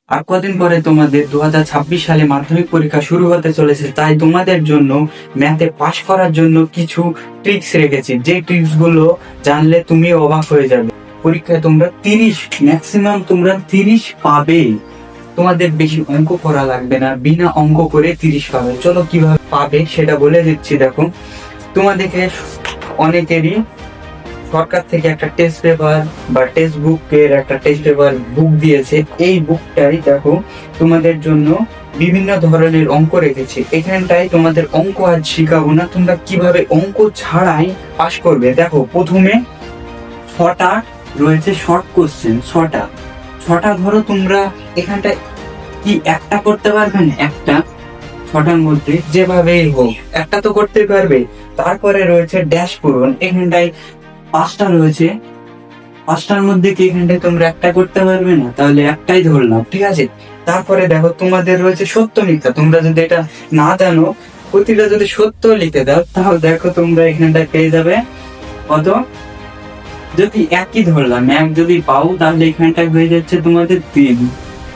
আর কদিন পরে তোমাদের 2026 সালে মাধ্যমিক পরীক্ষা শুরু হতে চলেছে, তাই তোমাদের জন্য ম্যাথে পাশ করার জন্য কিছু ট্রিক্স রেখেছি, যে ট্রিক্স গুলো জানলে তুমি অবাক হয়ে যাবে। পরীক্ষায় তোমরা 30 ম্যাক্সিমাম তোমরা 30 পাবে। তোমাদের বেশি অঙ্ক করা লাগবে না, বিনা অঙ্ক করে 30 পাবে। চলো কিভাবে পাবে সেটা বলে দিচ্ছি। দেখো, তোমাদেরকে অনেকেরই সরকার থেকে একটা টেস্ট পেপার বা টেক্সট বুকের একটা টেস্ট পেপার বুক দিয়েছে। এই বুকটাই দেখো তোমাদের জন্য বিভিন্ন ধরনের অঙ্ক রেখেছে। এখানটায় তোমাদের অঙ্ক আজ শিখাবো না, তোমরা কিভাবে অঙ্ক ছাড়াই পাস করবে। দেখো, প্রথমে 6টা রয়েছে শর্ট কোশ্চেন। ছটা ধরো, তোমরা এখানটায় কি একটা করতে পারবে না? একটা 6টার মধ্যে যেভাবেই হোক একটা তো করতে পারবে। তারপরে রয়েছে ড্যাশ পূরণ। এখানটায় 5টা রয়েছে, 5টার মধ্যে কি এখানটায় তোমরা একটা করতে পারবে না? তাহলে একটাই ধরলাম, ঠিক আছে। তারপরে দেখো, তোমাদের রয়েছে সত্য মিথ্যা। তোমরা যদি এটা না জানো, প্রতিটা যদি সত্য লিখে দাও, তাহলে দেখো তোমরা এখানটায় পেয়ে যাবে কত। যদি একই ধরলাম, এক যদি পাও, তাহলে এখানটায় হয়ে যাচ্ছে তোমাদের 3,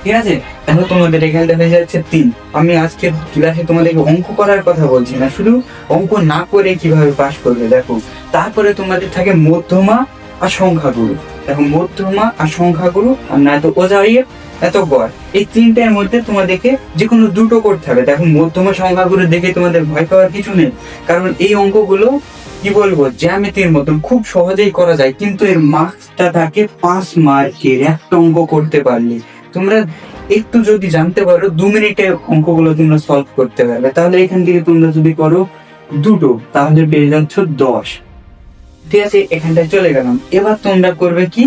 ঠিক আছে। দেখো তোমাদের এখানটা হয়ে যাচ্ছে 3। আমি আজকে ক্লাসে তোমাদেরকে অঙ্ক করার কথা বলছি না, শুধু অঙ্ক না করে কিভাবে পাস করবে দেখো। তারপরে তোমাদের থাকে মধ্যমা আর সংখ্যাগুরু। দেখো, মধ্যমা আর সংখ্যাগুরু, আর না তো ওজাইয়ের এত গড়, এই 3টার মধ্যে তোমাদেরকে যে কোনো দুটো করতে হবে। দেখো, মধ্যমা সংখ্যাগুরু দেখে তোমাদের ভয় পাওয়ার কিছু নেই, কারণ এই অঙ্কগুলো কি বলবো, জ্যামিতির মতন খুব সহজেই করা যায়, কিন্তু এর মার্কসটা থাকে 5 মার্কের। একটা অঙ্ক করতে পারলে তোমরা একটু যদি জানতে পারো, 2 মিনিটে অঙ্কগুলো তোমরা সলভ করতে পারবে। তাহলে এখান থেকে তোমরা যদি করো দুটো, তাহলে পেয়ে যাচ্ছ 10, ঠিক আছে। এখানটায় চলে গেলাম। এবার তোমরা করবে কি,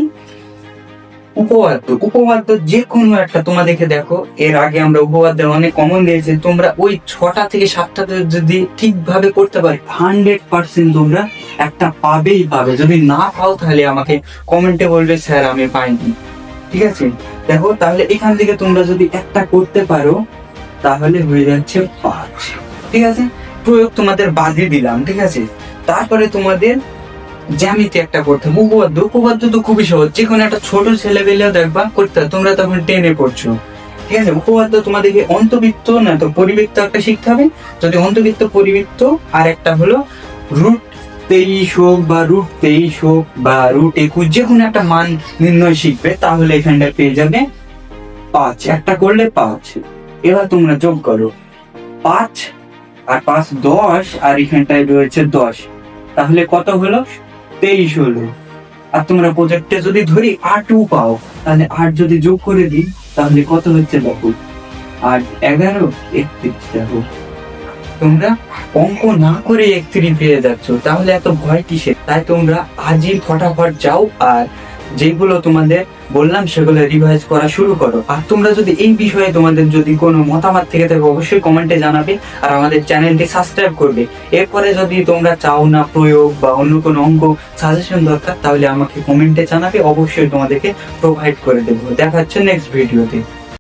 উপপাদ্য যে কোনো একটা তোমাদেরকে। দেখো, এর আগে আমরা উপপাদ্যের অনেক কমন দিয়েছি, তোমরা ওই 6টা থেকে 7টাতে যদি ঠিকভাবে করতে পারো, 100% তোমরা একটা পাবেই পাবে। যদি না পাও, তাহলে আমাকে কমেন্টে বলবে স্যার আমি পাইনি, ঠিক আছে। দেখো, তাহলে এখান থেকে তোমরা যদি একটা করতে পারো, তাহলে হয়ে যাচ্ছে 5, ঠিক আছে। প্রয়োগ তোমাদের বাদই দিলাম, ঠিক আছে। তারপরে তোমাদের জ্যামিতি একটা করতে হবে। উপপাদ্য তো খুবই সহজ, যে কোনো একটা ছোট ছেলে পেলেও দেখবা করতে হবে, তোমরা তখন 10-এ পড়ছো, ঠিক আছে। উপপাদ্য তোমাদেরকে অন্তবৃত্ত না তো পরিবৃত্ত একটা শিখতে হবে। যদি অন্তবৃত্ত, পরিবৃত্ত, আর একটা হলো √23 হোক বা √23 হোক বা √21, যে কোনো একটা মান নির্ণয় শিখবে, তাহলে এখানটায় পেয়ে যাবে 5। একটা করলে 5। এবার তোমরা যোগ করো, 5 আর 5 10, আর এখানটায় রয়েছে 10, তাহলে কত হলো? 23 হলো। আর তোমরা প্রজেক্টে যদি ধরি 8 পাও, তাহলে 8 যদি যোগ করে দিই, তাহলে কত হচ্ছে দেখো, 8 11 31। দেখো, তোমরা অঙ্ক না করে 31 পেয়ে যাচ্ছ, তাহলে এত ভয় কিসে? তাই তোমরা আজই ফটাফট যাও, আর যেগুলো তোমাদের বললাম সেগুলো রিভাইজ করা শুরু করো। আর তোমরা যদি এই বিষয়ে তোমাদের যদি কোনো মতামত থেকে থাকে, অবশ্যই কমেন্টে জানাবে, আর আমাদের চ্যানেলটি সাবস্ক্রাইব করবে। এরপরে যদি তোমরা চাও না প্রয়োগ বা অন্য কোনো অঙ্ক সাজেশন দরকার, তাহলে আমাকে কমেন্টে জানাবে, অবশ্যই তোমাদেরকে প্রোভাইড করে দেবো। দেখা হচ্ছে নেক্সট ভিডিওতে।